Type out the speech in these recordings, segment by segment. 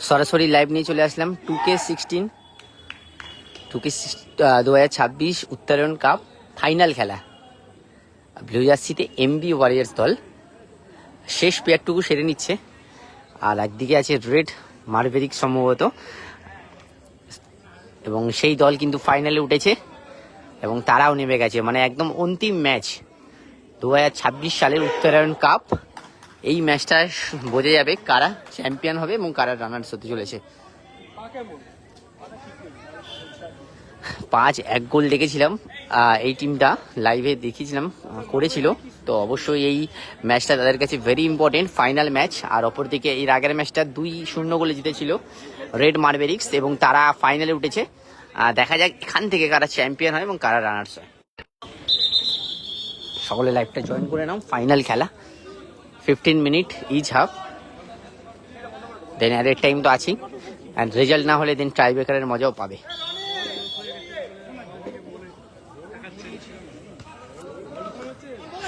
সরাসরি লাইভ নিয়ে চলে আসলাম 2K16 2026 উত্তরায়ণ কাপ ফাইনাল খেলা। ব্লু জার্সিতে এমবি ওয়ারিয়ার্স দল শেষ পেয়ারটুকু সেরে নিচ্ছে, আর একদিকে আছে রেড মার্ভেরিক সম্ভবত, এবং সেই দল কিন্তু ফাইনালে উঠেছে এবং তারাও নেমে গেছে। মানে একদম অন্তিম ম্যাচ 2026 সালের উত্তরায়ণ কাপ। এই ম্যাচটা বোঝা যাবে কারা চ্যাম্পিয়ন হবে এবং কারা রানার্স হতে চলেছে। 5-1 গোল দেখেছিলাম, এই টিমটা লাইভে দেখিয়েছিলাম, করেছিল। তো অবশ্যই এই ম্যাচটা তাদের কাছে ভেরি ইম্পর্টেন্ট ফাইনাল ম্যাচ। আর অপরদিকে এর আগের ম্যাচটা 2-0 গোলে জিতেছিল রেড মার্ভেরিক্স এবং তারা ফাইনালে উঠেছে। দেখা যাক এখান থেকে কারা চ্যাম্পিয়ন হয় এবং কারা রানার্স হয়। সকলে লাইভটা জয়েন করে নাও। ফাইনাল খেলা, 15 মিনিট ইচ হাফ, দেন অ্যাডেড টাইম তো আছেই, অ্যান্ড রেজাল্ট না হলে দেন টাই ব্রেকারের মজাও পাবে।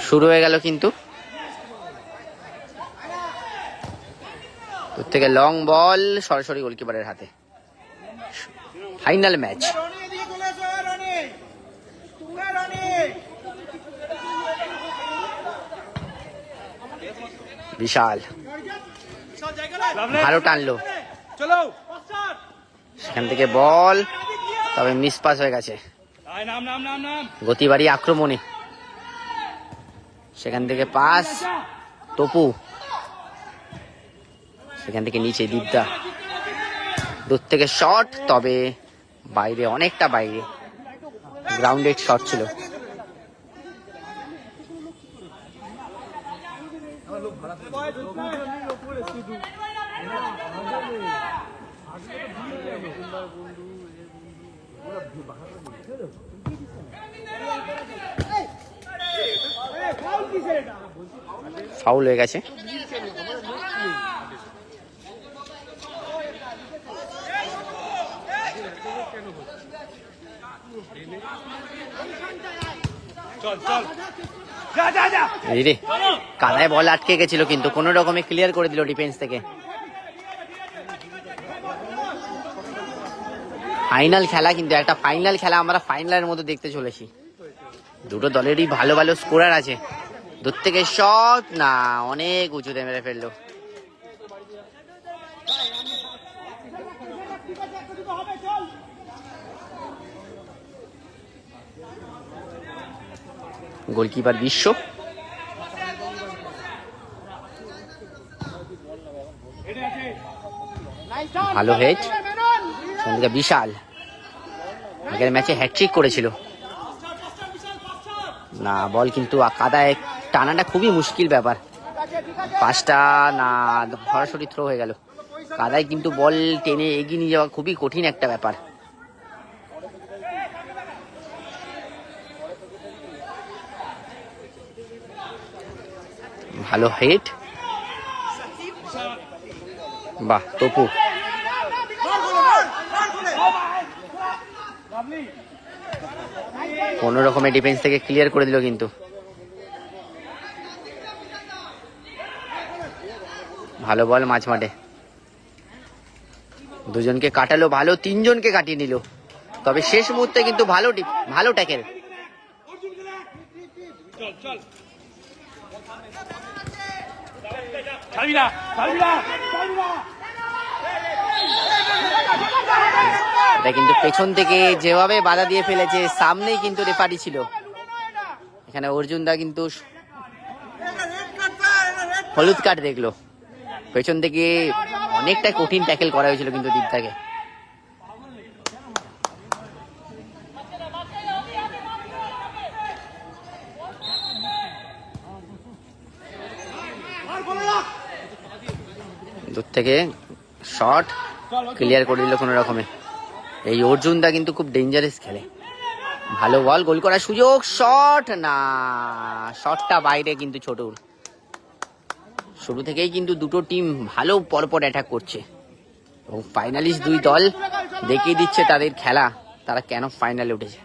শুরু হয়ে গেল কিন্তু দূর থেকে লং বল সরাসরি গোলকিপারের হাতে। Final match. বিশাল ভালো টানলো, সেখান থেকে বল, তবে মিস পাস হয়ে গেছে। গতিবাড়ি আক্রমণে, সেখান থেকে পাস তপু, সেখান থেকে নিচে দীপদা, দূর থেকে শট, তবে বাইরে, অনেকটা বাইরে, গ্রাউন্ডেড শট ছিল। ফাউল হয়ে গেছে। কাদায় বল আটকে গেছিল কিন্তু কোনো রকমে ক্লিয়ার করে দিল ডিফেন্স থেকে। ফাইনাল খেলা, কিন্তু একটা ফাইনাল খেলা আমরা ফাইনালের মতো দেখতে চলেছি। দুটো দলেরই ভালো ভালো স্কোরার আছে। দূর থেকে শট, না, অনেক উঁচুতে মেরে ফেললো। গোলকিপার বিশ্ব, ভালো হেড, বিশাল আগের ম্যাচে হ্যাটট্রিক করেছিল। না, বল কিন্তু কাদায় টানাটা খুবই মুশকিল ব্যাপার। পাঁচটা, না, সরাসরি থ্রো হয়ে গেল। কাদায় কিন্তু বল টেনে এগিয়ে নিয়ে যাওয়া খুবই কঠিন একটা ব্যাপার। ভালো হেড, বাহ, তপু কোন রকমের ডিফেন্স থেকে ক্লিয়ার করে দিল, কিন্তু ভালো বল মাঝ মাঠে, দুজনকে কাটালো ভালো, তিনজনকে কাটিয়ে নিল, তবে শেষ মুহূর্তে কিন্তু ভালো ট্যাকেল। এটা কিন্তু পেছন থেকে যেভাবে বাধা দিয়ে ফেলেছে, সামনেই কিন্তু রেফারি ছিল। এখানে অর্জুন দা কিন্তু হলুদ কার্ড দেখলো। পেছন থেকে অনেকটা কঠিন ট্যাকেল করা হয়েছিল কিন্তু দীপদাকে। দূর থেকে শট ক্লিয়ার করে দিল কোনো রকমে। এই অর্জুন দা কিন্তু খুব ডেঞ্জারাস খেলে। ভালো বল, গোল করার সুযোগ, শট, না, শটটা বাইরে কিন্তু ছোটুর। শুরু থেকেই কিন্তু দুটো টিম ভালো পরপর অ্যাটাক করছে এবং ফাইনালিস্ট দুই দল দেখিয়ে দিচ্ছে তাদের খেলা, তারা কেন ফাইনালে উঠেছে।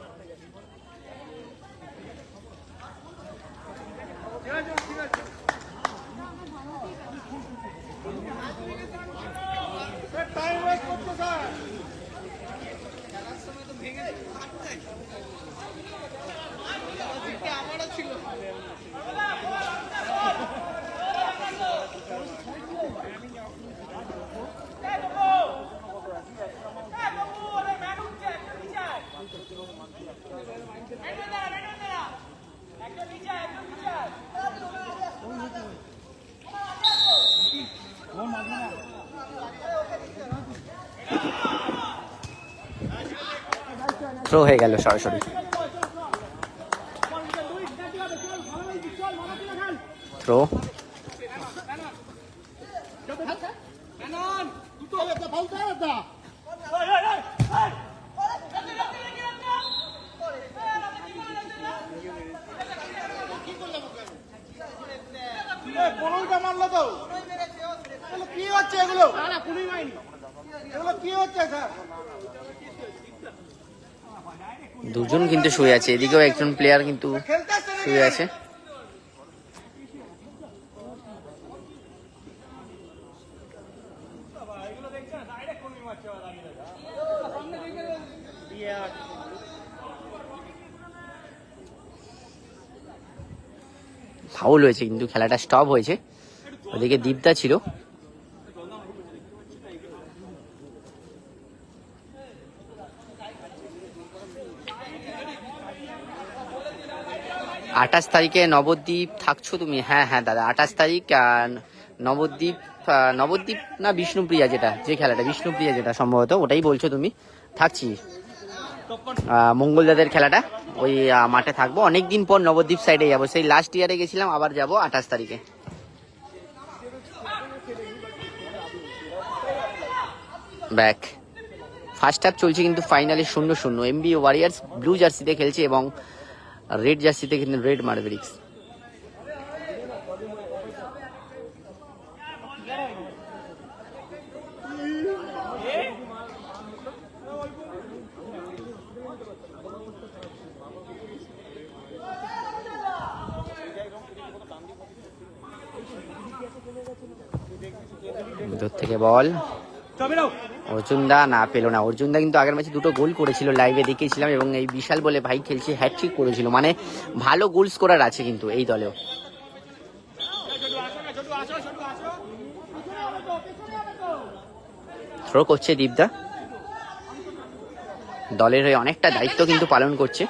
থ্রো হয়ে গেল সরাসরি। থ্রো দুজন কিন্তু শুয়ে আছে, এদিকেও একজন প্লেয়ার কিন্তু শুয়ে আছে। ফাউল হয়েছে কিন্তু খেলাটা স্টপ হয়েছে। ওদিকে দীপদা ছিল, আঠাশ তারিখে নবদ্বীপ থাকছো তুমি? হ্যাঁ হ্যাঁ দাদা, 28 তারিখ নবদ্বীপ, নবদ্বীপ না বিষ্ণুপ্রিয়া, যেটা যে খেলাটা বিষ্ণুপ্রিয়া যেটা সম্ভবত ওটাই বলছো তুমি। থাকছি মঙ্গলদাদের খেলাটা, ওই মাঠে থাকবো। অনেকদিন পর নবদ্বীপ সাইডে যাবো, সেই লাস্ট ইয়ারে গেছিলাম, আবার যাবো 28 তারিখে। ব্যাক ফার্স্ট হাফ চলছে কিন্তু ফাইনালি 0-0। এমবি ওয়ারিয়ার্স ব্লু জার্সিতে খেলছে এবং রেড জার্সিতে কিন্তু রেড মার্ভেরিক্স। ভিতর থেকে বল, অর্জুনদা না পেলো না। অর্জুনদা কিন্তু আগের ম্যাচে 2টো গোল করেছিল, লাইভে দেখিয়েছিলাম, এবং এই বিশাল বলে ভাই খেলছে, হ্যাটট্রিক করেছিল, মানে ভালো গোল স্কোরার আছে কিন্তু এই দলেও। থ্রো করছে দীপদা, দলের হয়ে অনেকটা দায়িত্ব কিন্তু পালন করছে।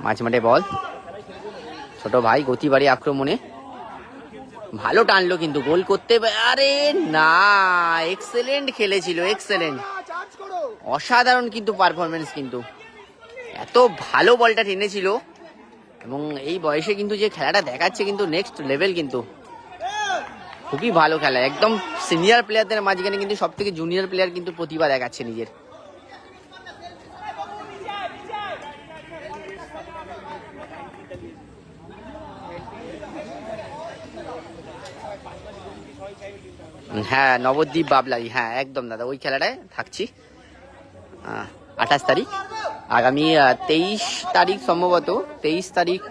মাঝ মাঠে বল, ছোট ভাই গতি বাড়ি আক্রমণে ভালো টানলো কিন্তু গোল করতে, আরে না, এক্সেলেন্ট খেলেছিল, এক্সেলেন্ট, অসাধারণ কিন্তু পারফরমেন্স, কিন্তু এত ভালো বলটা টেনেছিল, এবং এই বয়সে কিন্তু যে খেলাটা দেখাচ্ছে কিন্তু নেক্সট লেভেল, কিন্তু খুবই ভালো খেলা। একদম সিনিয়র প্লেয়ারদের মাঝখানে কিন্তু সব থেকে জুনিয়র প্লেয়ার কিন্তু প্রতিভা দেখাচ্ছে নিজের। হ্যাঁ নবদ্বীপ বাবলারি, হ্যাঁ একদম দাদা, ওই খেলাটায় থাকছি 28 তারিখ। আগামী 23 তারিখ সম্ভবত, 23 তারিখ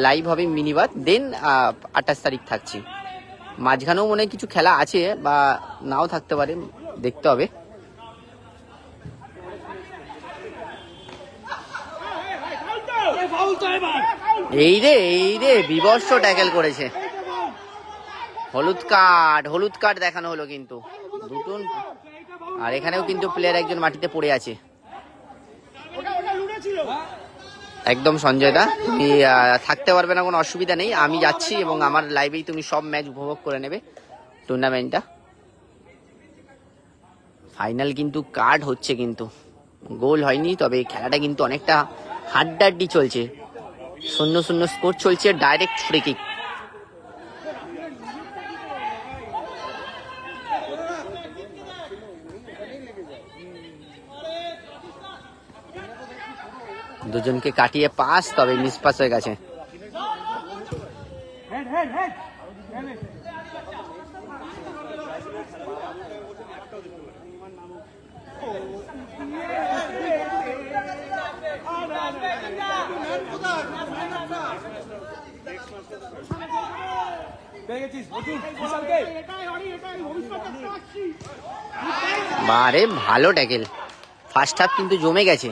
লাইভ হবে মিনিবাদ, দেন 28 তারিখ থাকছি। মাঝখানেও মনে হয় কিছু খেলা আছে বা নাও থাকতে পারে, দেখতে হবে। এই রে বিভৎস ট্যাকেল করেছে, হলুদ কার্ড দেখানো হলো কিন্তু দুটো। আর এখানেও কিন্তু প্লেয়ার একজন মাটিতে পড়ে আছে। একদম সঞ্জয় দা, তুমি থাকতে পারবে না, কোনো অসুবিধা নেই, আমি যাচ্ছি এবং আমার লাইভেই তুমি সব ম্যাচ উপভোগ করে নেবে টুর্নামেন্টটা। ফাইনাল কিন্তু কার্ড হচ্ছে, কিন্তু গোল হয়নি, তবে খেলাটা কিন্তু অনেকটা হাড্ডাহাড্ডি চলছে, 0-0 স্কোর চলছে, ডাইরেক্ট ফ্রি কিক। দুজনকে কাটিয়ে পাস, তবে মিস পাস হয়ে গেছে। বারে ভালো ট্যাকেল, ফার্স্ট হাফ কিন্তু জমে গেছে।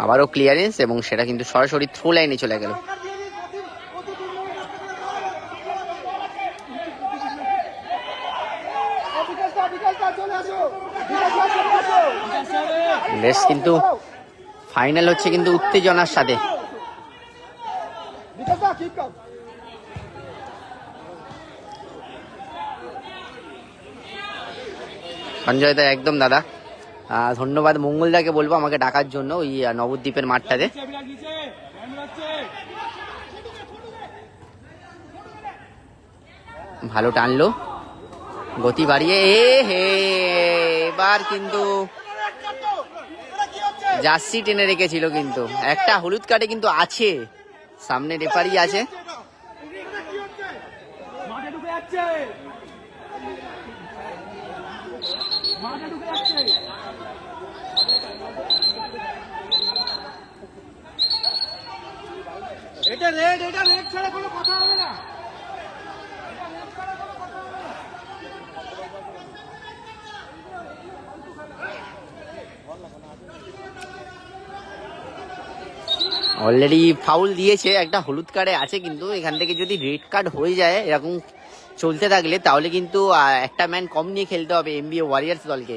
আবারও ক্লিয়ারেন্স, এবং সেটা কিন্তু সরাসরি থ্রু লাইনে চলে গেল। বেশ কিন্তু ফাইনাল হচ্ছে কিন্তু উত্তেজনার সাথে। সঞ্জয় দা একদম দাদা, ধন্যবাদ। মঙ্গলদাকে বলবো আমাকে ডাকার জন্য ওই নবদ্বীপের মাঠটাতে। ভালো টানলো, গতি বাড়িয়ে। এবার কিন্তু জার্সি টেনে রেখেছিল, কিন্তু একটা হলুদ কার্ডে কিন্তু আছে, সামনে রেফারি আছে। এটা রেড ছাড়া কোনো কথা হবে না। অলরেডি ফাউল দিয়েছে, একটা হলুদ কার্ডে আছে, কিন্তু এখান থেকে যদি রেড কার্ড হয়ে যায় এরকম চলতে থাকলে, তাহলে কিন্তু একটা ম্যান কম নিয়ে খেলতে হবে এমবিএ ওয়ারিয়ার্স দলকে।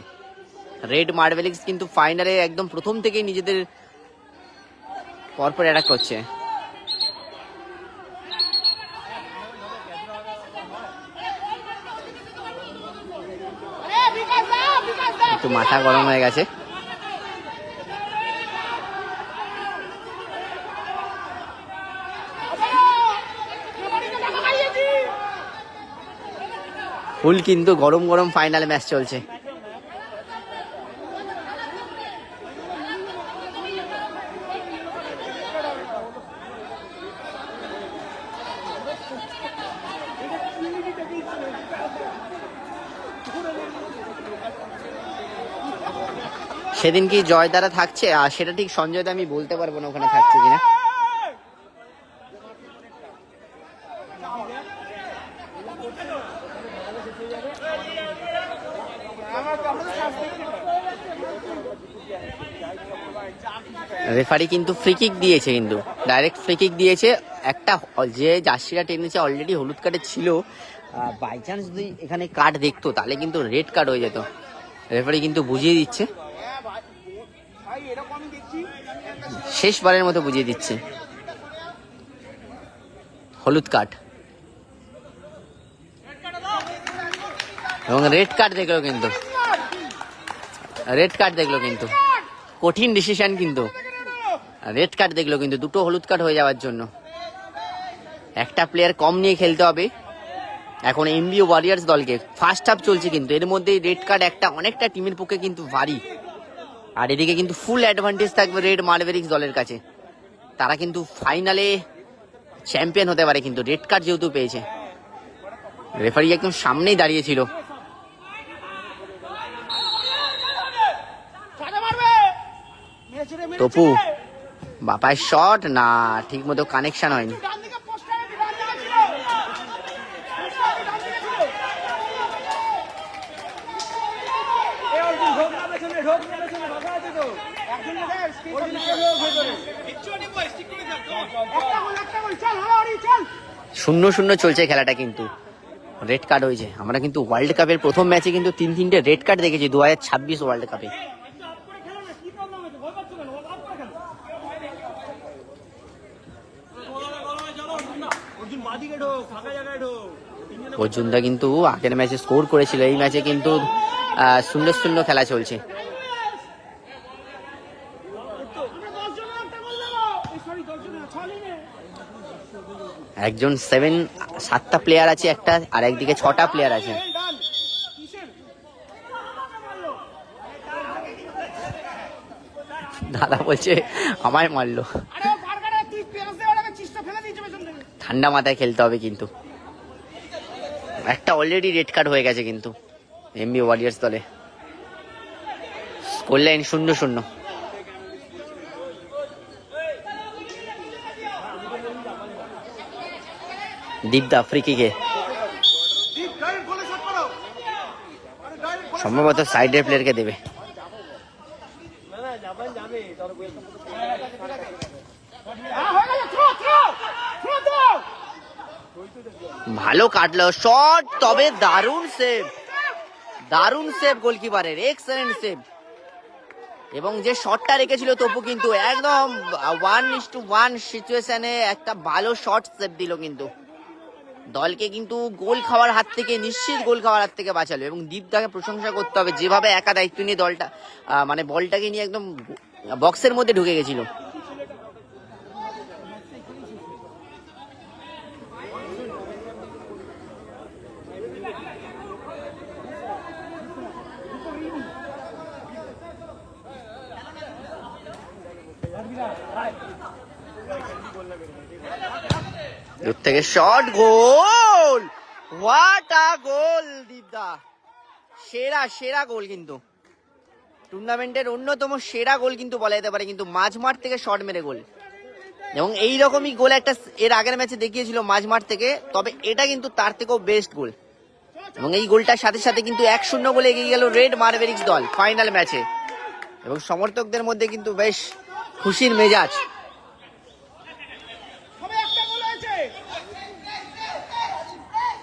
রেড মার্বেলিক্স কিন্তু ফাইনালে একদম প্রথম থেকেই নিজেদের পরপর অ্যাটাক করছে। একটু মাথা গরম হয়ে গেছে। ফুল কিন্তু গরম গরম ফাইনাল ম্যাচ চলছে। সেদিন কি জয় দ্বারা থাকছে, আর সেটা ঠিক সঞ্জয় দা আমি বলতে পারবো না ওখানে থাকছে কিনা। রেফারি কিন্তু ফ্রি কিক দিয়েছে, কিন্তু ডাইরেক্ট ফ্রি কিক দিয়েছে। একটা যে জার্সিটা টেনেছে অলরেডি হলুদ কার্ডে ছিল, বাই চান্স যদি এখানে কার্ড দেখতো তাহলে কিন্তু রেড কার্ড হয়ে যেত। রেফারি কিন্তু বুঝিয়ে দিচ্ছে, শেষবারের মতো বুঝিয়ে দিচ্ছে, হলুদ কার্ড এবং রেড কার্ড দেখলো, কিন্তু রেড কার্ড দেখলো, কিন্তু কঠিন ডিসিশন, কিন্তু রেড কার্ড দেখলো, কিন্তু দুটো হলুদ কার্ড হয়ে যাওয়ার জন্য একটা প্লেয়ার কম নিয়ে খেলতে হবে এখন এমবিএ ওয়ারিয়ার্স দলকে। ফার্স্ট হাফ চলছে, কিন্তু এর মধ্যেই রেড কার্ড একটা অনেকটা টিমের পক্ষে কিন্তু ভারী। আর এদিকে কিন্তু ফুল অ্যাডভান্টেজ থাকবে রেড মার্বেলিক্স দলের কাছে, তারা কিন্তু ফাইনালে চ্যাম্পিয়ন হতে পারে, কিন্তু রেড কার্ড যেহেতু পেয়েছে। রেফারি একদম সামনেই দাঁড়িয়েছিল। তপু বাপায় শট না, ঠিক মতো কানেকশন হয়নি। শূন্য শূন্য চলছে খেলাটা, কিন্তু রেড কার্ড হয়েছে। আমরা কিন্তু ওয়ার্ল্ড কাপের প্রথম ম্যাচে কিন্তু 3-3টে রেড কার্ড দেখেছি 2026 ওয়ার্ল্ড কাপে। অর্জুনদা কিন্তু আগের ম্যাচে স্কোর করেছিল, এই ম্যাচে কিন্তু 0-0 খেলা চলছে। একজন 7টা প্লেয়ার আছে একটা, আর একদিকে 6টা প্লেয়ার আছে। দাদা বলছে আমায় মারলো। ঠান্ডা মাথায় খেলতে হবে, কিন্তু একটা অলরেডি রেড কার্ড হয়ে গেছে কিন্তু এমবিএ ওয়ারিয়ার্স দলে। Score line 0-0। দীপদা ফ্রি কিকে সম্ভবত সাইডের প্লেয়ারকে দেবে। ভালো কাটলো শট, তবে দারুণ সেভ, দারুণ সেভ গোলকিপারের, এক্সেলেন্ট সেভ। এবং যে শটটা রেখেছিল তপু কিন্তু একদম 1:1 সিচুয়েশনে একটা ভালো শট সেভ দিল, কিন্তু দলকে কিন্তু গোল খাওয়ার হাত থেকে, নিশ্চিত গোল খাওয়ার হাত থেকে বাঁচালো। এবং দীপদাকে প্রশংসা করতে হবে, যেভাবে একা দায়িত্ব নিয়ে দলটা মানে বলটাকে নিয়ে একদম বক্সের মধ্যে ঢুকে গেছিল। দূর থেকে শট, গোল! হোয়াট আ গোল দীপদা! সেরা সেরা গোল, কিন্তু টুর্নামেন্টের অন্যতম সেরা গোল কিন্তু বলা যেতে পারে, কিন্তু মাঝমাঠ থেকে শট মেরে গোল। এবং এইরকমই গোল একটা এর আগের ম্যাচে দেখিয়েছিল মাঝমাঠ থেকে, তবে এটা কিন্তু তার থেকেও বেস্ট গোল। এবং এই গোলটার সাথে সাথে কিন্তু 1-0 গোলে এগিয়ে গেল রেড মারভেরিক্স দল ফাইনাল ম্যাচে। এবং সমর্থকদের মধ্যে কিন্তু বেশ খুশির মেজাজ।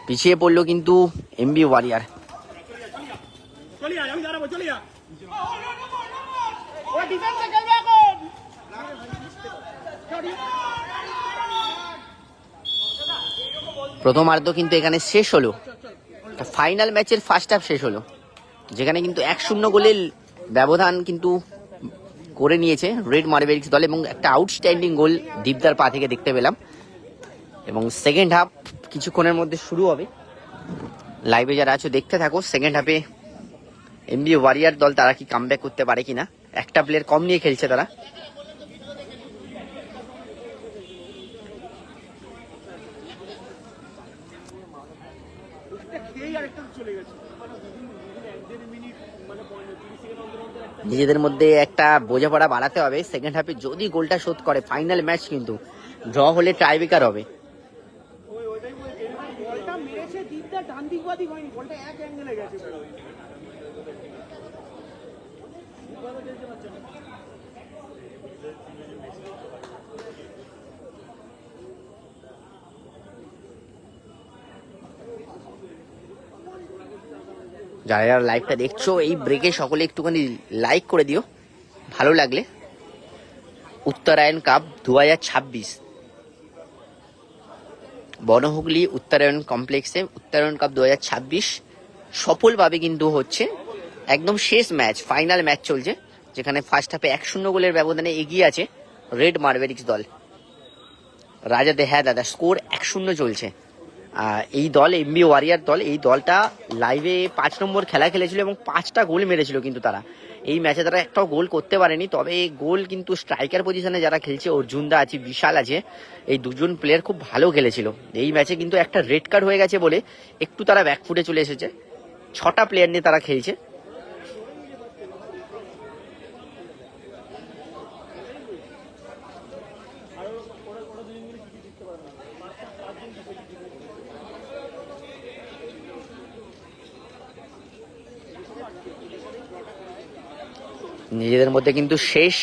পিছিয়ে পড়লো কিন্তু এমবি ওয়ারিয়ার। প্রথমার্ধ কিন্তু এখানে শেষ হলো, ফাইনাল ম্যাচের ফার্স্ট হাফ শেষ হলো, যেখানে কিন্তু 1-0 গোলের ব্যবধান কিন্তু করে নিয়েছে রেড মারভেরিক্স দল। এবং একটা আউটস্ট্যান্ডিং গোল দীপদার পা থেকে দেখতে পেলাম। এবং সেকেন্ড হাফ কিছুক্ষণের মধ্যে শুরু হবে। লাইভে যারা আছো দেখতে থাকো। সেকেন্ড হাফে এমবি ওয়ারিয়ার দল তারা কি কামব্যাক করতে পারে কিনা, একটা প্লেয়ার কম নিয়ে খেলছে তারা। নিজেদের মধ্যে একটা বোঝাপড়া বাড়াতে হবে। সেকেন্ড হাফে যদি গোলটা শোধ করে ফাইনাল ম্যাচ কিন্তু ড্র হলে টাইব্রেকার হবে। যারা যারা লাইভটা দেখছো এই ব্রেকে সকলে একটুখানি লাইক করে দিও ভালো লাগলে। উত্তরায়ণ কাপ 2026 বনহুগলি উত্তরায়ণ কমপ্লেক্সে উত্তরায়ণ কাপ 2026 সফলভাবে কিন্তু হচ্ছে। একদম শেষ ম্যাচ, ফাইনাল ম্যাচ চলছে, যেখানে ফার্স্ট হাফে 1-0 গোলের ব্যবধানে এগিয়ে আছে রেড মারভেরিক্স দল। রাজাতে হ্যাঁ দাদা, স্কোর 1-0 চলছে। এই দল এমবি ওয়ারিয়ার দল, এই দলটা লাইভে 5 নম্বর খেলা খেলেছিল এবং 5টা গোল মেরেছিল, কিন্তু তারা এই ম্যাচে তারা একটাও গোল করতে পারেনি। তবে গোল কিন্তু স্ট্রাইকার পজিশনে যারা খেলছে, অর্জুনদা আছে, বিশাল আছে, এই দুজন প্লেয়ার খুব ভালো খেলেছিল। এই ম্যাচে কিন্তু একটা রেড কার্ড হয়ে গেছে বলে একটু তারা ব্যাকফুটে চলে এসেছে। 6টা প্লেয়ার নিয়ে তারা খেলছে। নিজেদের মধ্যে কিন্তু শেষ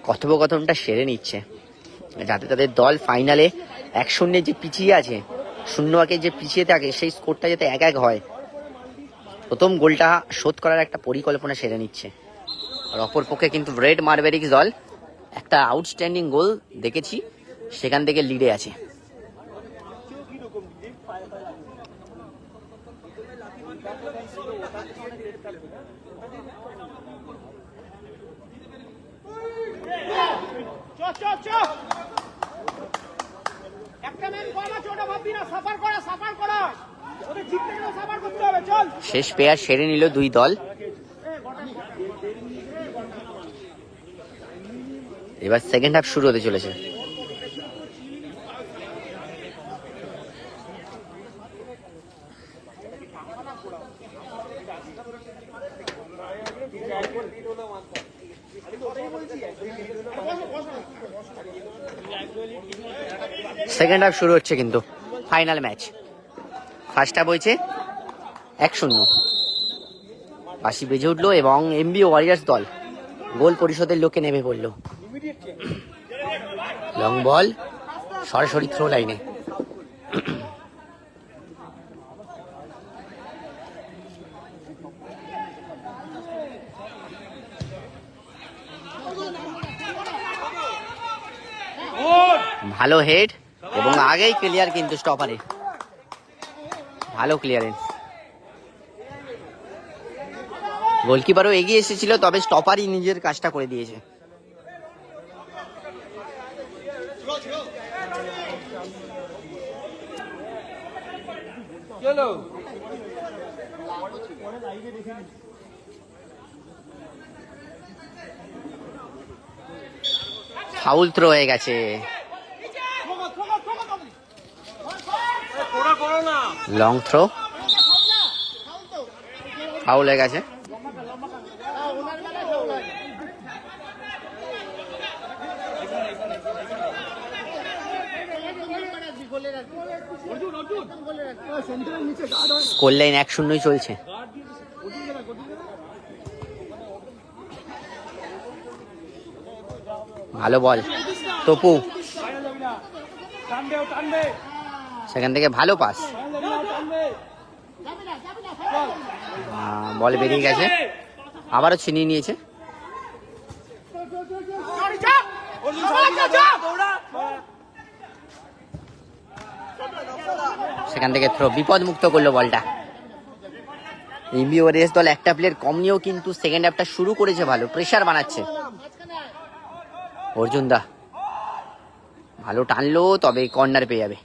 কথোপকথনটা সেরে নিচ্ছে, যাতে তাদের দল ফাইনালে 1-0 যে পিছিয়ে আছে, 0-1 যে পিছিয়ে থাকে, সেই স্কোরটা যাতে 1-1 হয়। প্রথম গোলটা শোধ করার একটা পরিকল্পনা সেরে নিচ্ছে। আর অপরপক্ষে কিন্তু রেড মারভেরিক্স দল একটা আউটস্ট্যান্ডিং গোল দেখেছি, সেখান থেকে লিডে আছে। শেষ পেয়ার সেরে নিল দুই দল। এবার সেকেন্ড হাফ শুরু হতে চলেছে। সেকেন্ড হাফ শুরু হচ্ছে কিন্তু ফাইনাল ম্যাচ। ফার্স্ট হাফ হয়েছে 1-0, বাঁশি বেজে উঠলো এবং এমবি ওয়ারিয়ার্স দল গোল পরিশোধের লোকে নেমে পড়ল। লং বল সরাসরি থ্রো লাইনে। ভালো হেড এবং আগেই ক্লিয়ার কিন্তু স্টপারে, ভালো ক্লিয়ারেন্স। গোলকিপারও এগিয়ে এসেছিল, তবে স্টপারই নিজের কাজটা করে দিয়েছে। ফাউল থ্রো হয়ে গেছে, লং থ্রো, ফাউল হয়ে গেছে। স্কোর লাইন 1-0 চলছে। ভালো বল তপু, সেখান থেকে ভালো পাস, বল বেরিয়ে গেছে, আবারও ছিনিয়ে নিয়েছে। সেখান থেকে থ্রো, বিপদ মুক্ত করলো বলটা। এমবি ওয়ারিয়র্স দল একটা প্লেয়ার কম নিয়েও কিন্তু সেকেন্ড হাফটা শুরু করেছে ভালো, প্রেসার বানাচ্ছে। অর্জুন দা ভালো টানলো, তবে কর্নার পেয়ে যাবে।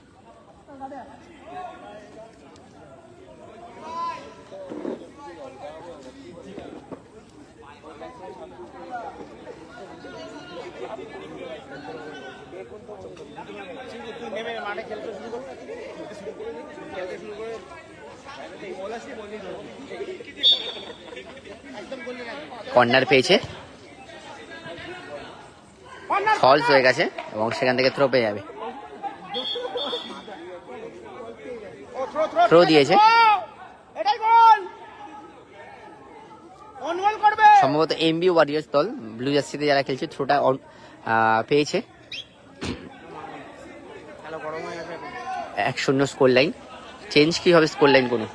কর্নার পেয়েছে, ফলস হয়ে গেছে এবং সেখান থেকে থ্রো পেয়ে যাবে। থ্রো দিয়েছে, সম্ভবত এমবি ওয়ারিয়র্স দল, ব্লু জার্সিতে যারা খেলছে, থ্রোটা পেয়েছে। 1-0 স্কোর লাইন। চেঞ্জ কি হবে স্কোর লাইন কোনো?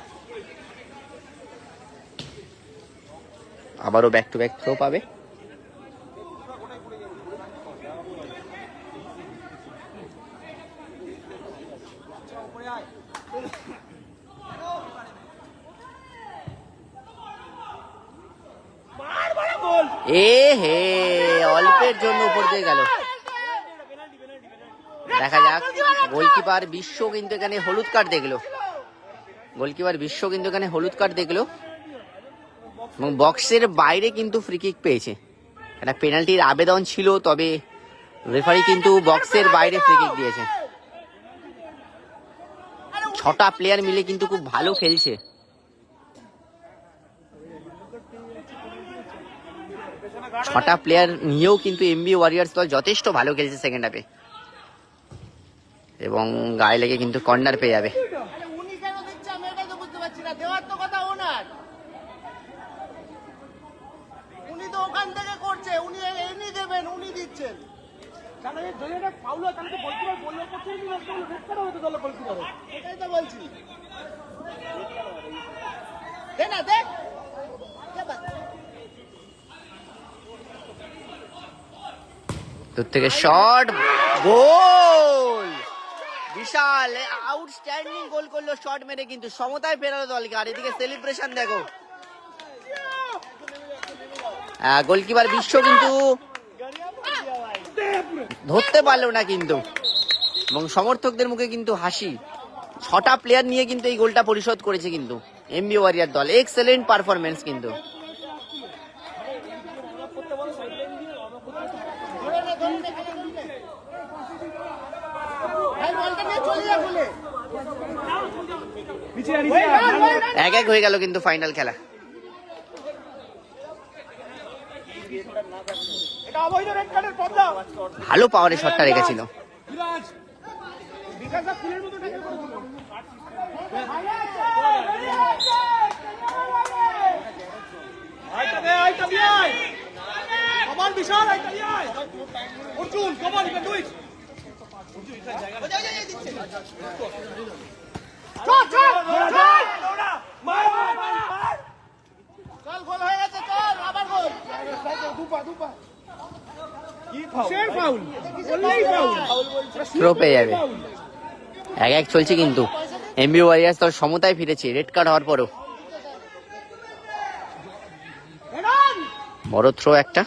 আবারও ব্যাক টু ব্যাক থ্রো পাবে। এ হে, অল্পের জন্য উপর দিয়ে গেল। দেখা যাক, গোলকিপার বিশ্ব কিন্তু এখানে হলুদ কার্ড দেখলো, গোলকিপার বিশ্ব কিন্তু এখানে হলুদ কার্ড দেখলো এবং বক্সের বাইরে কিন্তু ফ্রি কিক পেয়েছে। একটা পেনাল্টির আবেদন ছিল, তবে রেফারি কিন্তু বক্সের বাইরে ফ্রি কিক দিয়েছে। 6টা প্লেয়ার মিলে কিন্তু খুব ভালো খেলছে। ছটা প্লেয়ার নিয়েও কিন্তু এমবি ওয়ারিয়র্স দল যথেষ্ট ভালো খেলছে সেকেন্ড হাফে, এবং গায়ে লেগে কিন্তু কর্নার পেয়ে যাবে। দূর থেকে শট, গোল! বিশাল আউটস্ট্যান্ডিং গোল করলো শট মেরে, কিন্তু সমতায় ফেরালো দলকে। আর এদিকে সেলিব্রেশন দেখো, গোলকিপার বিশ্ব কিন্তু ধরতে পারলো না কিন্তু, এবং সমর্থকদের মুখে কিন্তু হাসি। 6টা প্লেয়ার নিয়ে কিন্তু এই গোলটা পরিশোধ করেছে কিন্তু এমবি ওয়ারিয়র দল। এক্সেলেন্ট পারফরমেন্স কিন্তু। এক হয়ে গেল কিন্তু ফাইনাল খেলা। ভালো পাওয়ারে শটটা রেখেছিল। চল, গোল হয়ে গেছে, চল আবার গোল। শের ফাউল বললেই ফাউল থ্রো পেয়ে যাবে। 1-1 চলছে কিন্তু এমবি ওয়ারিয়ার্স দল সমতায় ফিরেছে রেড কার্ড হওয়ার পরও। বড় থ্রো একটা,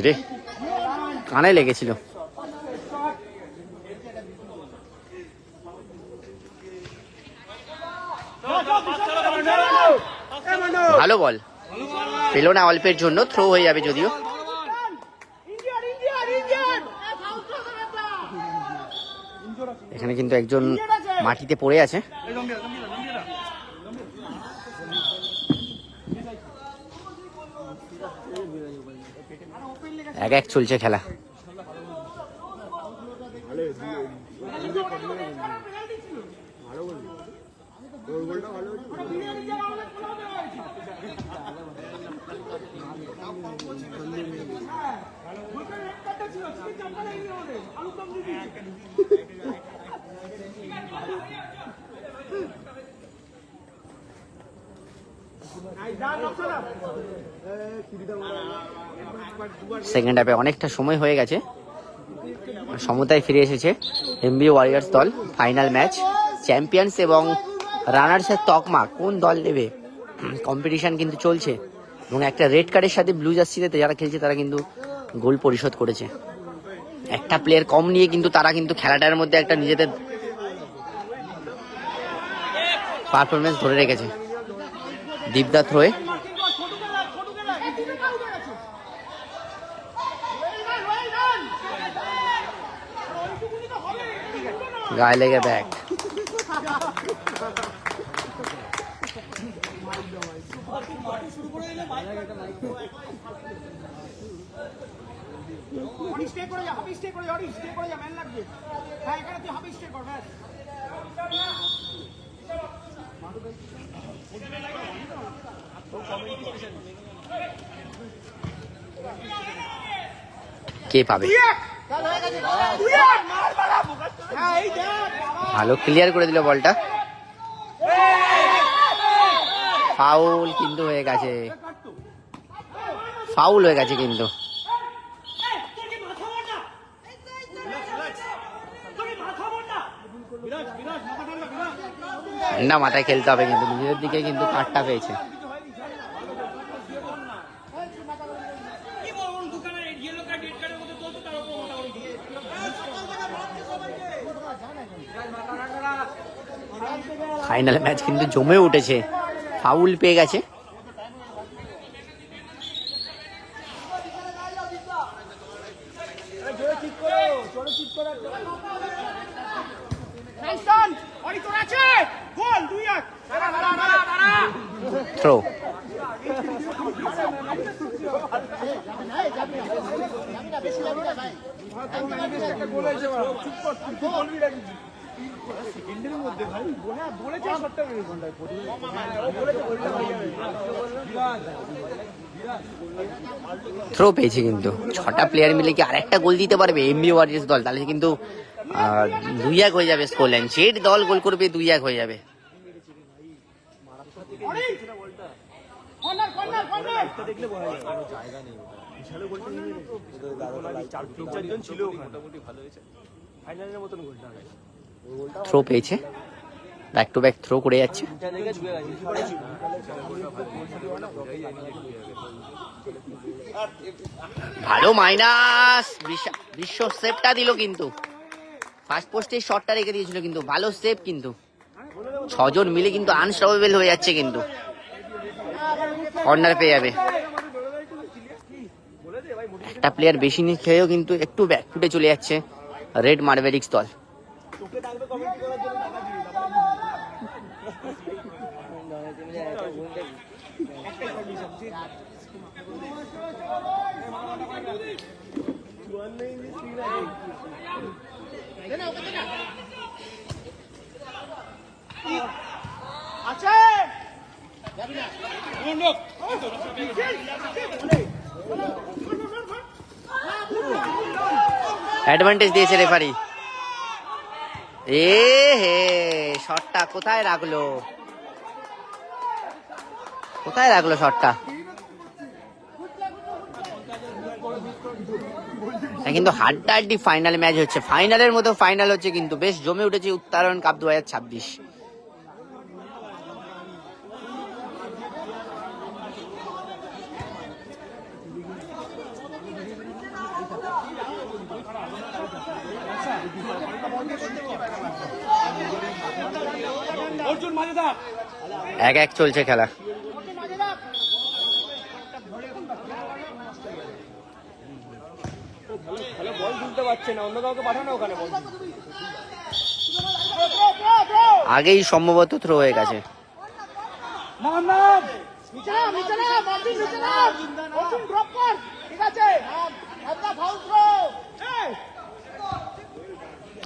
রে কানে লেগেছিল। ভালো বল পেল না অল্পের জন্য, থ্রো হয়ে যাবে যদিও। এখানে কিন্তু একজন মাটিতে পড়ে আছে। এক এক চলছে খেলা। সেকেন্ড হাফে অনেকটা সময় হয়ে গেছে, সমতায় ফিরে এসেছে এমবি ওয়ারিয়ার্স দল। ফাইনাল ম্যাচ, চ্যাম্পিয়ন্স এবং রানার্সের তকমা কোন দল নেবে কম্পিটিশন কিন্তু চলছে। এবং একটা রেড কার্ডের সাথে ব্লু জার্সিতে যারা খেলছে তারা কিন্তু গোল পরিশোধ করেছে। একটা প্লেয়ার কম নিয়ে কিন্তু তারা কিন্তু খেলাটার মধ্যে একটা নিজেদের পারফরমেন্স ধরে রেখেছে। দীপদা থ্রোয়ে, গায়ে লেগে ব্যাগ। কে পাবে? ভালো ক্লিয়ার করে দিল বলটা। ফাউল কিন্তু হয়ে গেছে, ফাউল হয়ে গেছে কিন্তু। ঠান্ডা মাথায় খেলতে হবে কিন্তু, নিজেদের দিকে কিন্তু কাটটা পেয়েছে। ফাইনাল ম্যাচ কিন্তু জমে উঠেছে, ফাউল পেয়ে গেছে। থ্রো, থ্রো পেয়েছে কিন্তু। 6টা প্লেয়ার মিলে কি আরেকটা গোল দিতে পারবে এমবি ওয়ারিয়ার্স দল? তাহলে কিন্তু 2-1 হয়ে যাবে স্কোর লাইন। যেট দল গোল করবে 2-1 হয়ে যাবে। থ্রো পেয়েছে, ব্যাক টু ব্যাক থ্রো করে যাচ্ছে। ভালো মাইনাস, বিশ্ব সেভটা দিল কিন্তু। ফার্স্ট পোস্টে শটটা রেখে দিয়েছিল কিন্তু, ভালো সেভ কিন্তু। 6 জন মিলে কিন্তু আনস্টপেবল হয়ে যাচ্ছে কিন্তু। কর্নার পেয়ে যাবে। একটা প্লেয়ার বেশি নিয়ে খেয়েও কিন্তু একটু ব্যাক ফুটে চলে যাচ্ছে রেড মার্ভেরিক্স দল। অ্যাডভান্টেজ দিয়েছে রেফারি। এ হে, শটটা কোথায় রাখলো, কোথায় রাখলো শটটা? কিন্তু হাড্ডাহাড্ডি ফাইনাল ম্যাচ হচ্ছে, ফাইনালের মতো ফাইনাল হচ্ছে, কিন্তু বেশ জমে উঠেছে উত্তরণ কাপ 2026। এক এক চলছে খেলা। আগেই সম্ভবত থ্রো হয়ে গেছে।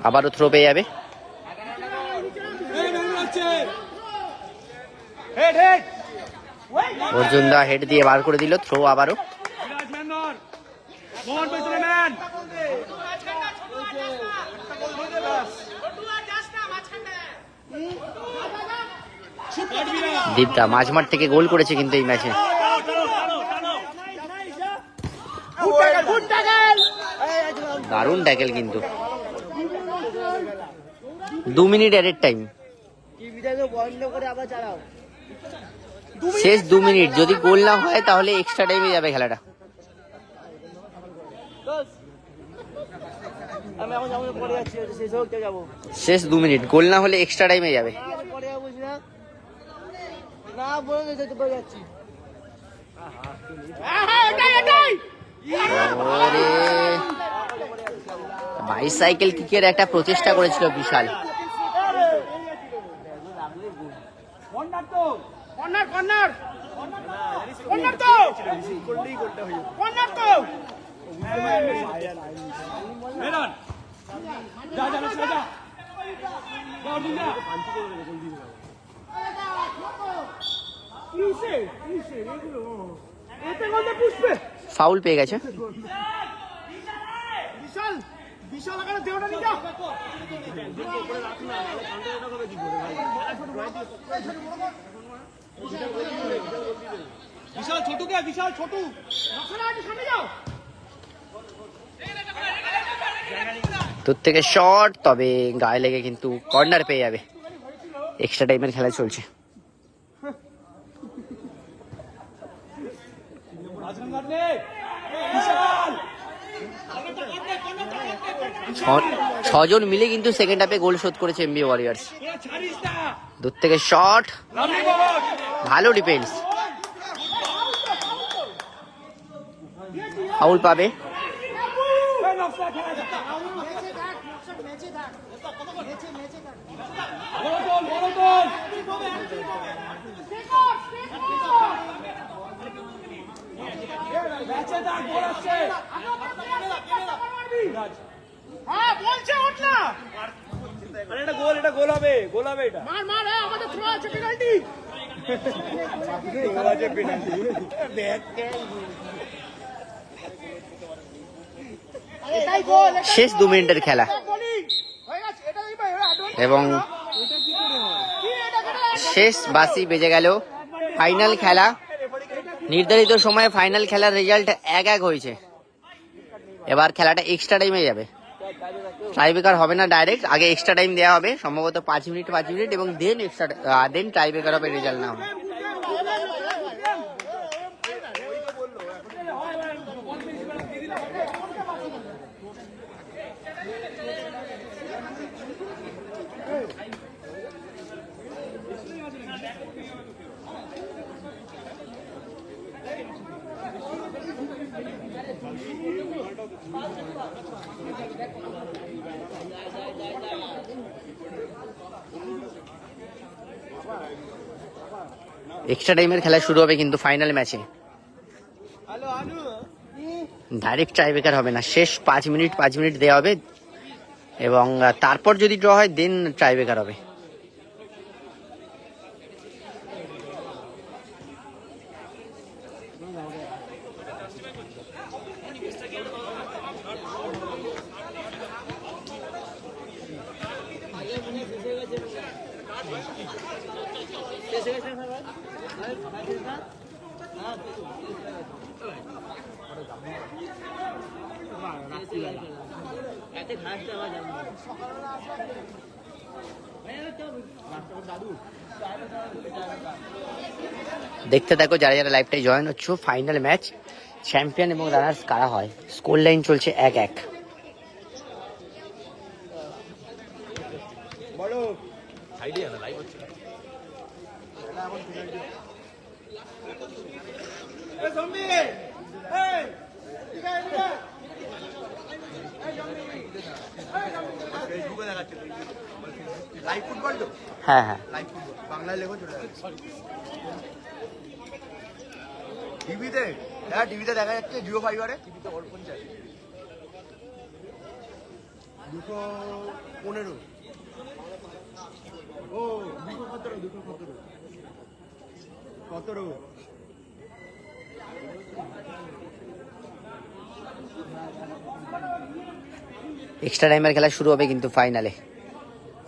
আবারও থ্রো পেয়ে যাবে। অর্জুন দা হেড দিয়ে বার করে দিল, থ্রো আবারও। দীপদা মাঝমাঠ থেকে গোল করেছে কিন্তু এই ম্যাচে। দারুণ ট্যাকেল কিন্তু। 2 মিনিট এডেড টাইম, শেষ 2 মিনিট। যদি গোল না হয় তাহলে এক্সট্রা টাইমে যাবে খেলাটা। শেষ 2 মিনিট, গোল না হলে এক্সট্রা টাইমে যাবে। বাইসাইকেল কিকের একটা প্রচেষ্টা করেছিল বিশাল। ফাউল পেয়ে গেছে। তোর থেকে শট, তবে গায়ে লেগে কিন্তু কর্নার পেয়ে যাবে। এক্সট্রা টাইমের খেলা চলছে। ছজন মিলে কিন্তু সেকেন্ড হাফে গোল শোধ করেছে এমবি ওয়ারিয়ার্স। দূর থেকে শট, ভালো ডিফেন্স। ফাউল পাবে। শেষ 2 মিনিটের খেলা এবং শেষ বাসি বেজে গেল। ফাইনাল খেলা, নির্ধারিত সময়ে ফাইনাল খেলার রেজাল্ট 1-1 হয়েছে। এবার খেলাটা এক্সট্রা টাইমে যাবে। টাইব্রেকার হবে না ডাইরেক্ট, আগে এক্সট্রা টাইম দেওয়া হবে, সম্ভবত 5 মিনিট এবং দেন টাইব্রেকার হবে রেজাল্ট না হবে। এক্সট্রা টাইমের খেলা শুরু হবে কিন্তু ফাইনাল ম্যাচে ডাইরেক্ট টাইব্রেকার হবে না। শেষ 5 মিনিট দেওয়া হবে এবং তারপর যদি ড্র হয় দেন টাইব্রেকার হবে। দেখতে থাকো যারা যারা লাইভটাই জয়েন হচ্ছ। ফাইনাল ম্যাচ, চ্যাম্পিয়ন এবং রানার্স কারা হয়। স্কোর লাইন চলছে 1-1। লাইভ ফুটবল তো, হ্যাঁ হ্যাঁ, লাইভ ফুটবল বাংলায় লেখো চলে যাবে। টিভিতে, হ্যাঁ টিভিতে দেখা যাচ্ছে জিও ফাইবারে। টিভিতে ওর কোন চাই 215। ও 217। এক্সট্রা টাইমের খেলা শুরু হবে কিন্তু ফাইনালে।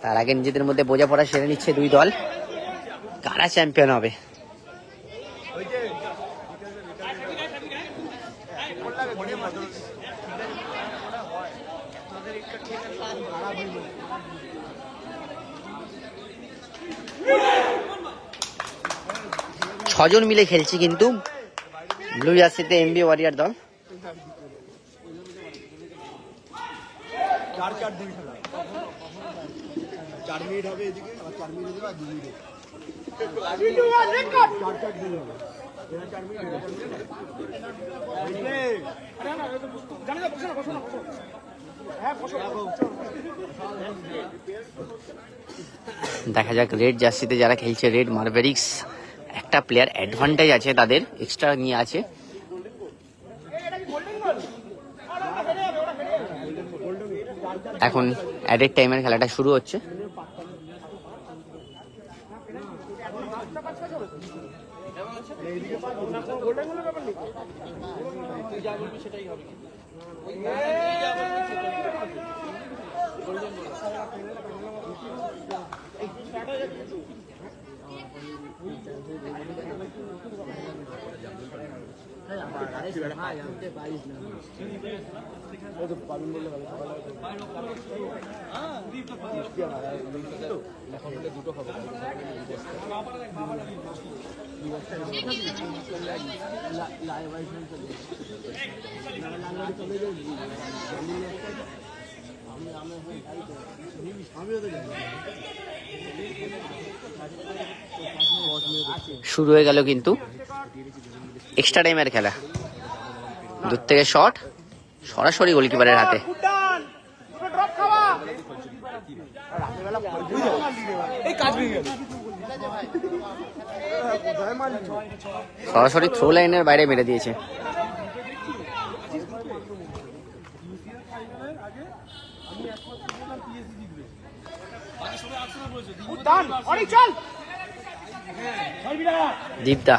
তার আগে নিজেদের মধ্যে বোঝাপড়া সেরে নিচ্ছে দুই দল, কারা চ্যাম্পিয়ন হবে। ওই যে ছজন মিলে খেলছি কিন্তু ব্লু জার্সিতে এমবি ওয়ারিয়ার দল। 4-4-2 খেলা, 4 মিনিট হবে এদিকে, আর 4 মিনিট দেবে, আর 2 মিনিট 4-4-2 হবে। এরা 4 মিনিট দেখা যাক রেড জার্সিতে যারা খেলছে, রেড মার্ভেরিক্স, একটা প্লেয়ার অ্যাডভান্টেজ আছে তাদের, এক্সট্রা নিয়ে আছে। এখন অ্যাডেড টাইমের খেলাটা শুরু হচ্ছে। শুরু হয়ে গেল কিন্তু এক্সট্রা টাইমের খেলা। দূর থেকে শট, সরাসরি গোলকিপারের হাতে। সরাসরি থ্রো লাইনের বাইরে মেরে দিয়েছে। দীপদা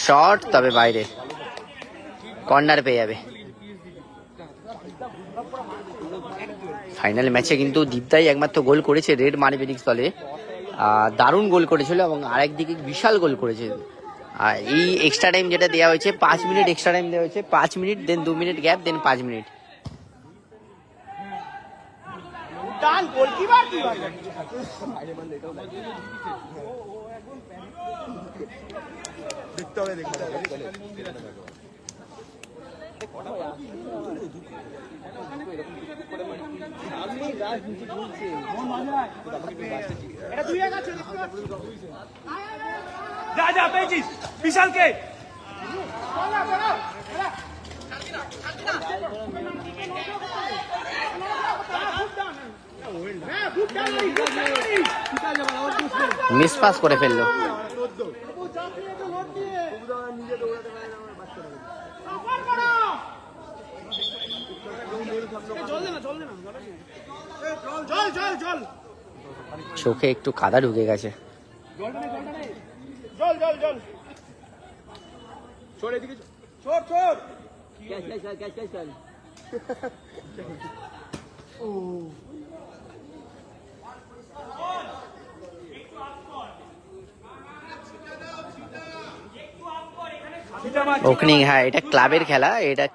শট, তবে বাইরে, কর্নার পেয়ে যাবে। ফাইনাল ম্যাচে কিন্তু দীপদাই একমাত্র গোল করেছে রেড মার্ভেরিক্স দলে। দারুণ গোল করেছিল এবং আরেকদিকে বিশাল গোল করেছে। আর এই এক্সট্রা টাইম যেটা দেওয়া হয়েছে, 5 মিনিট এক্সট্রা টাইম দেওয়া হয়েছে, 5 মিনিট, দেন 2 মিনিট গ্যাপ, দেন 5 মিনিট। দেখতে হবে, দেখতে হবে। যা যা পেয়েছিস বিশালকে। মিস পাস করে ফেললো। চোখে একটু কাদা ঢুকে গেছে। জল জল জল ছোড় এদিকে, ছোড় ছোড়। ওপেনিং, হ্যাঁ এটা ক্লাবের খেলা, এটা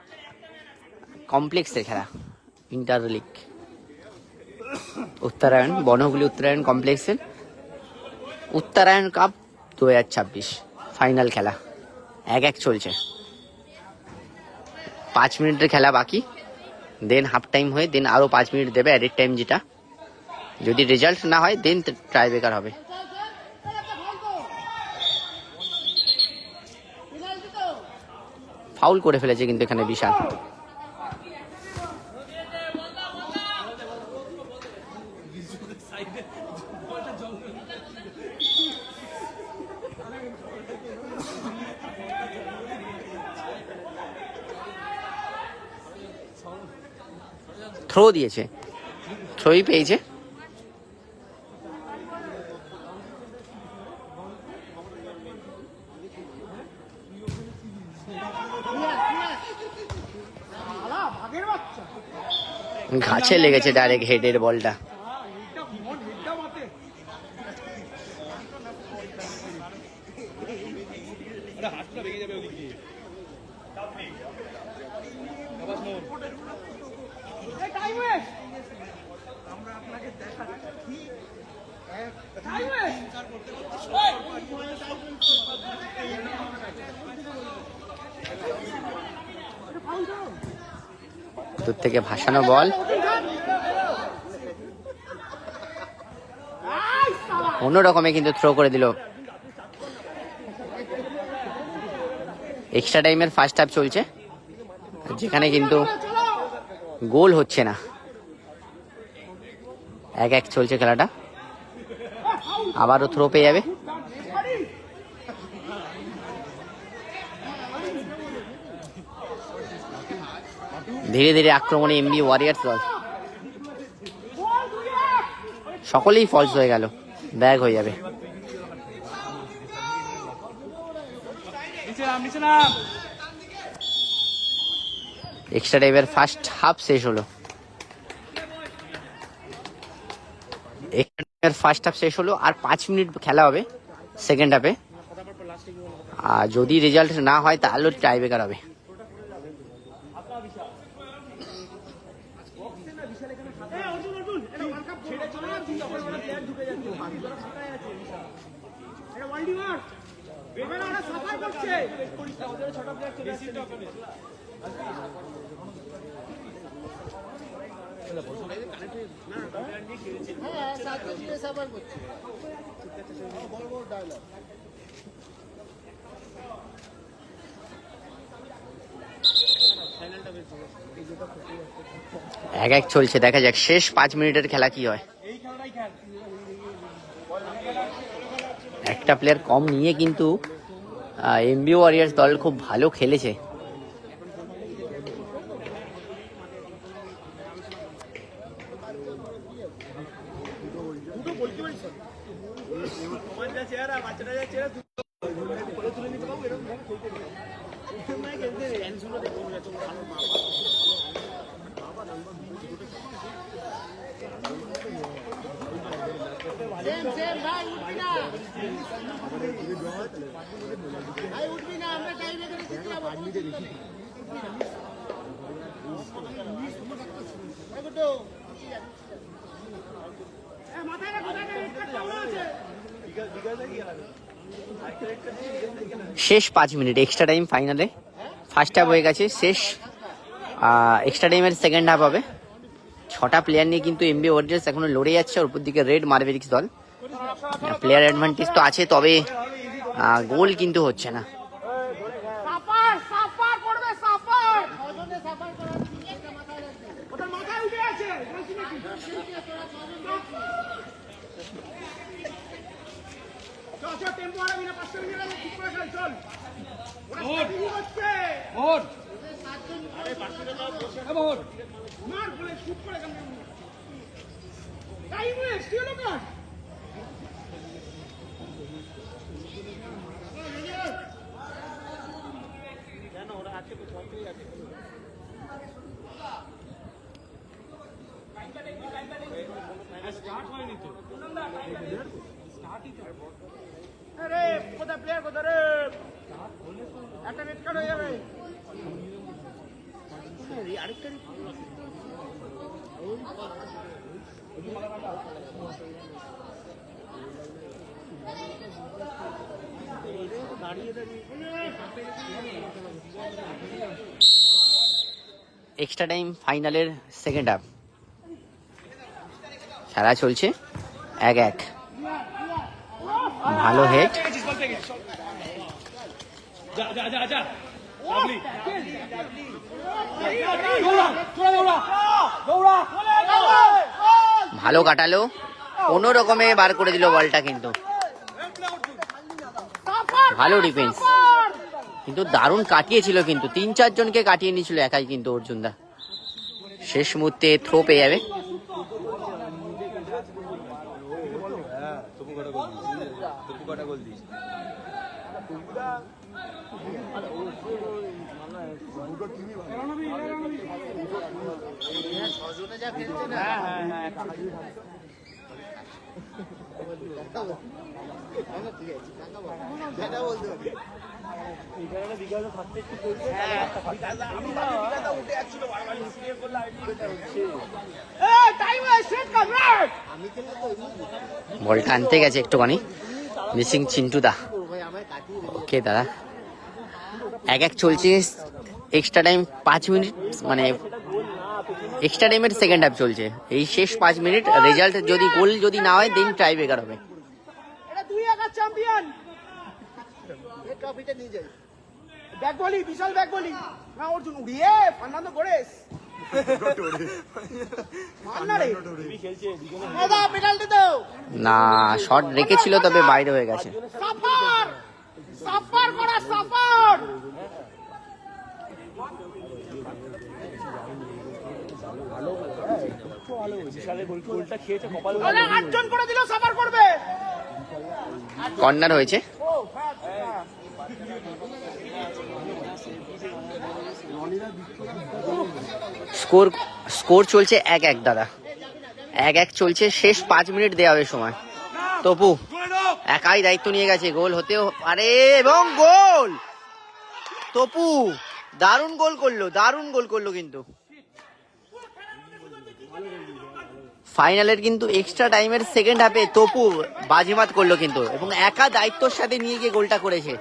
কমপ্লেক্সের খেলা, ইন্টার লিগ উত্তরায়ণ, বনহুগলি উত্তরায়ণ কমপ্লেক্সের উত্তরায়ণ কাপ 2026 ফাইনাল খেলা। 1-1 চলছে, 5 মিনিটের খেলা বাকি, দেন হাফ টাইম হয়ে দেন আরো 5 মিনিট দেবে অ্যাডেড টাইম, যেটা যদি রেজাল্ট না হয় দেন ট্রাই ব্রেকার হবে। ফাউল করে ফেলেছে কিন্তু এখানে বিশাল। থ্রো দিয়েছে, থ্রোই পেয়েছে। গাছে লেগেছে ডাইরেক্ট হেডের বলটা। দূর থেকে ভাসানো বল, অন্য রকমে কিন্তু থ্রো করে দিল। এক্সট্রা টাইমের ফার্স্ট হাফ চলছে, যেখানে কিন্তু গোল হচ্ছে না। 1-1 চলছে খেলাটা, আবারও থ্রো পেয়ে যাবে। ধীরে ধীরে আক্রমণে এমবি ওয়ারিয়ার্স দল, সকলেই ফলস হয়ে গেল, ব্যাগ হয়ে যাবে। এক্সট্রা টাইমের ফার্স্ট হাফ শেষ হলো, ফার্স্ট হাফ শেষ হলো, আর 5 মিনিট খেলা হবে সেকেন্ড হাফে। আর যদি রেজাল্ট না হয় তাহলে টাই ব্রেকার হবে। এক এক চলছে, দেখা যাক শেষ 5 মিনিটের খেলা কি হয়। একটা প্লেয়ার কম নিয়ে কিন্তু এমবি ওয়ারিয়ার্স দল খুব ভালো খেলেছে। শেষ 5 মিনিট এক্সট্রা টাইম ফাইনালে, ফার্স্ট হাফ হয়ে গেছে, শেষ এক্সট্রা টাইমের সেকেন্ড হাফ হবে। 6টা প্লেয়ার নিয়ে কিন্তু এমবি ওয়ারিয়ার্স এখনো লড়ে যাচ্ছে, ওর উপর দিকে রেড মার্ভেরিক্স দল। প্লেয়ার অ্যাডভান্টেজ তো আছে, তবে গোল কিন্তু হচ্ছে না। এক্সট্রা টাইম ফাইনালের সেকেন্ড হাফ খেলা চলছে 1-1 ভালো হেড पेचिस बॉल पेचिस जा जा जा जा लवली दौड़ा दौड़ा दौड़ा ভালো কাটালো কোনো রকমে বার করে দিল বলটা কিন্তু ভালো ডিফেন্স কিন্তু দারুণ কাটিয়েছিল কিন্তু 3-4 জনকে কাটিয়ে নিয়েছিল একাই কিন্তু অর্জুনদা শেষ মুহূর্তে থ্রো পেয়ে যাবে বলটা আনতে গেছে একটুখানি মিসিং চিন্টু দা ওকে দাদা 1-1 চলছে এক্সট্রা টাইম 5 মিনিট মানে এক্সট্রা টাইমের সেকেন্ড হাফ চলছে এই শেষ 5 মিনিট রেজাল্ট যদি গোল যদি না হয় দেন টাই ব্রেকার হবে এটা 2-1 চ্যাম্পিয়ন এই ট্রফিটা নিয়ে যাই ব্যাক বলি বিশাল ব্যাক বলি না অর্জুন উড়িয়ে ফার্নান্দো গোরেস মান্নারে খেলছে দাদা পেনাল্টি দাও না শট রেখেছিল তবে বাইরে হয়ে গেছে সাফার সাফার করা সাফার ওলা 8 জন করে দিল সাফার করবে কর্নার হয়েছে স্কোর চলছে 1-1 দাদা 1-1 চলছে শেষ 5 মিনিট দেওয়া হবে সময় তপু একাই দায়িত্ব নিয়ে গেছে গোল হতেও পারে এবং গোল তপু দারুণ গোল করলো কিন্তু ফাইনালের কিন্তু এক্সট্রা টাইমের সেকেন্ড হাফে তপু বাজিমাত করলো কিন্তু এবং একা দায়িত্বর সাথে নিয়ে গিয়ে গোলটা করেছে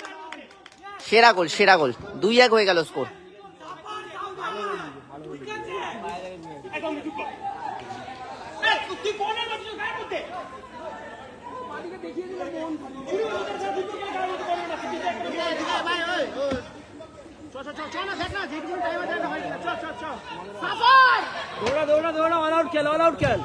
সেরা গোল 2-1 হয়ে গেল স্কোর दौड़ा दौड़ा दौड़ा ऑल आउट खेल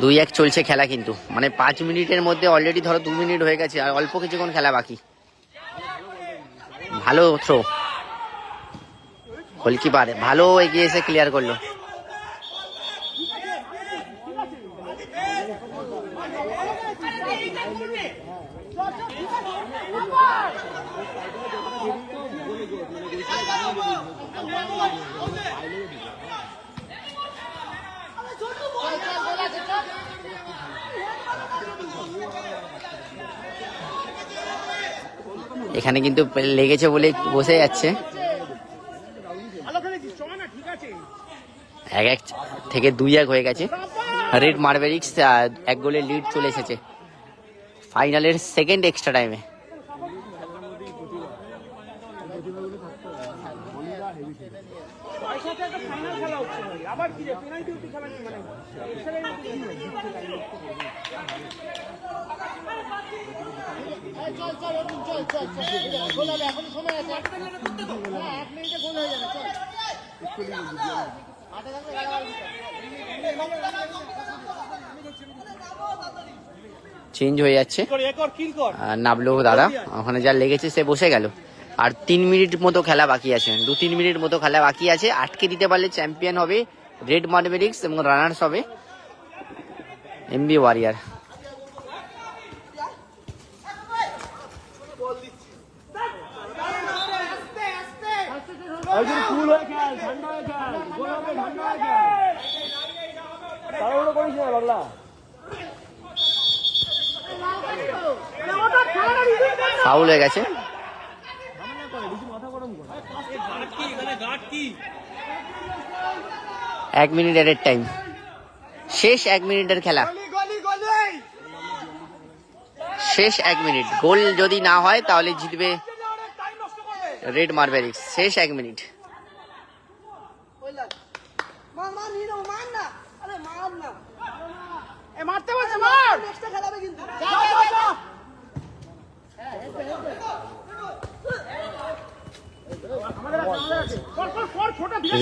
2-1 চলছে খেলা কিন্তু মানে 5 মিনিটের মধ্যে অলরেডি ধরো 2 মিনিট হয়ে গেছে আর অল্প কিছুক্ষণ খেলা বাকি ভালো থ্রো গোলকিপার ভালো এগিয়ে এসে ক্লিয়ার করলো এখানে কিন্তু লেগেছে বলে বসে যাচ্ছে 1-1 থেকে 2-1 হয়ে গেছে রেড মার্বেরিক্স 1 গোলের লিড চলে এসেছে ফাইনালের সেকেন্ড এক্সট্রা টাইমে চেঞ্জ হয়ে যাচ্ছে নাবলো দাদা ওখানে যা লেগেছে সে বসে গেল আর 3 মিনিট মতো খেলা বাকি আছে 2-3 মিনিট মতো খেলা বাকি আছে আটকে দিতে পারলে চ্যাম্পিয়ন হবে রেড মার্বেরিক্স এবং রানার্স হবে এমবি ওয়ারিয়ার তাড়াহুড়ো করিস না বাংলা। ফাউল হয়ে গেছে। গার্ড কি 1 মিনিট এডের টাইম, শেষ 1 মিনিটের খেলা, শেষ 1 মিনিট। গোল যদি না হয় তাহলে জিতবে রেড মার্বেরিক্স। শেষ 1 মিনিট। মারতে বলছে, মার।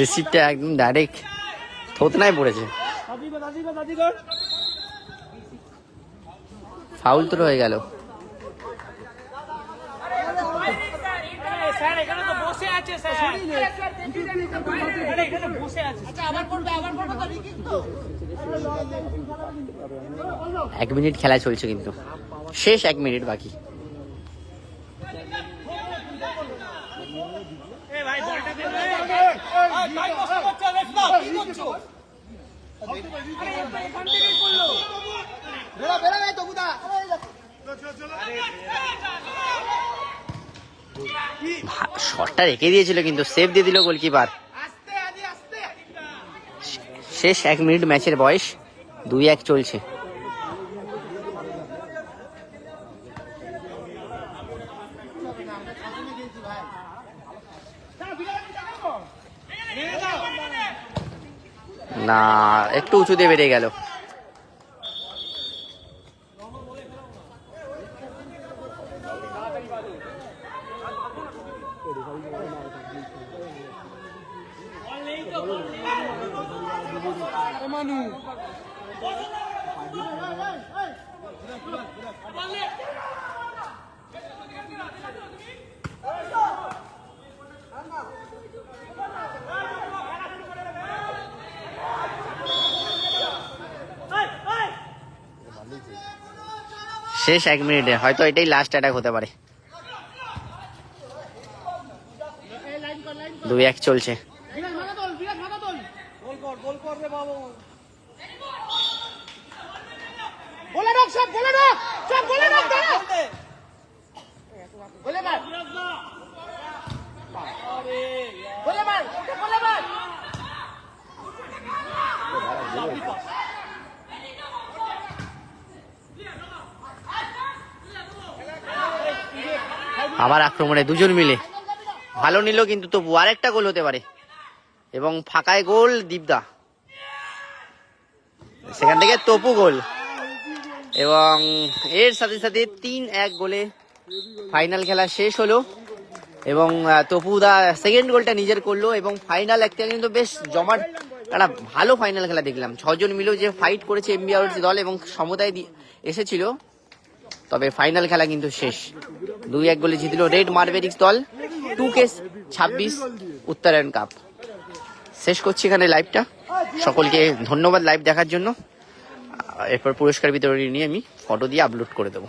রিসিভটা একদম ডাইরেক্ট থোতনায় পড়েছে। ফাউল তো হয়ে গেল। স্যার এখানে তো বসে আছে স্যার, এখানে বসে আছে। 1 মিনিট খেলা চলছে কিন্তু শেষ 1 মিনিট বাকি। ভাই বলটা দে, টাইম নষ্ট করছো রেফা, কি করছো? এখান থেকেই করলো। বেরা ভাই তো বুদা। শটটা রেখে দিয়েছিল কিন্তু সেভ দিয়ে দিল গোলকিপার। শেষ 1 মিনিট ম্যাচের বয়স, 2-1 চলছে। না, একটু উঁচুতে বেড়ে গেল। শেষ 1 মিনিটে হয়তো এটাই লাস্ট অ্যাটাক হতে পারে। 2-1 চলছে। বলে রাখ সব, বলে রাখ সব, বলে রাখ দাঁড়া। বলে মার, বলে মার, বলে মার। আবার আক্রমণে দুজন মিলে ভালো নিল, কিন্তু তবু আরেকটা গোল হতে পারে। এবং ফাঁকায় গোল দীপদা, সেখান থেকে তপু গোল, এবং এর সাথে সাথে 3-1 গোলে ফাইনাল খেলা শেষ হলো। এবং তপুদা সেকেন্ড গোলটা নিজের করলো। এবং ফাইনাল একটা কিন্তু বেশ জমাট একটা ভালো ফাইনাল খেলা দেখলাম। 6 জন মিলেও যে ফাইট করেছে এমবিআরসি দল এবং সমতায় এসেছিল। তবে ফাইনাল খেলা কিন্তু শেষ, 2-1 গোলে জিতল রেড মার্বেরিক্স দল। 2K26 উত্তরায়ণ কাপ। শেষ করছি এখানে লাইভটা। সকলকে ধন্যবাদ লাইভ দেখার জন্য। এরপর পুরস্কার বিতরণী নিয়ে আমি ফটো দিয়ে আপলোড করে দেবো।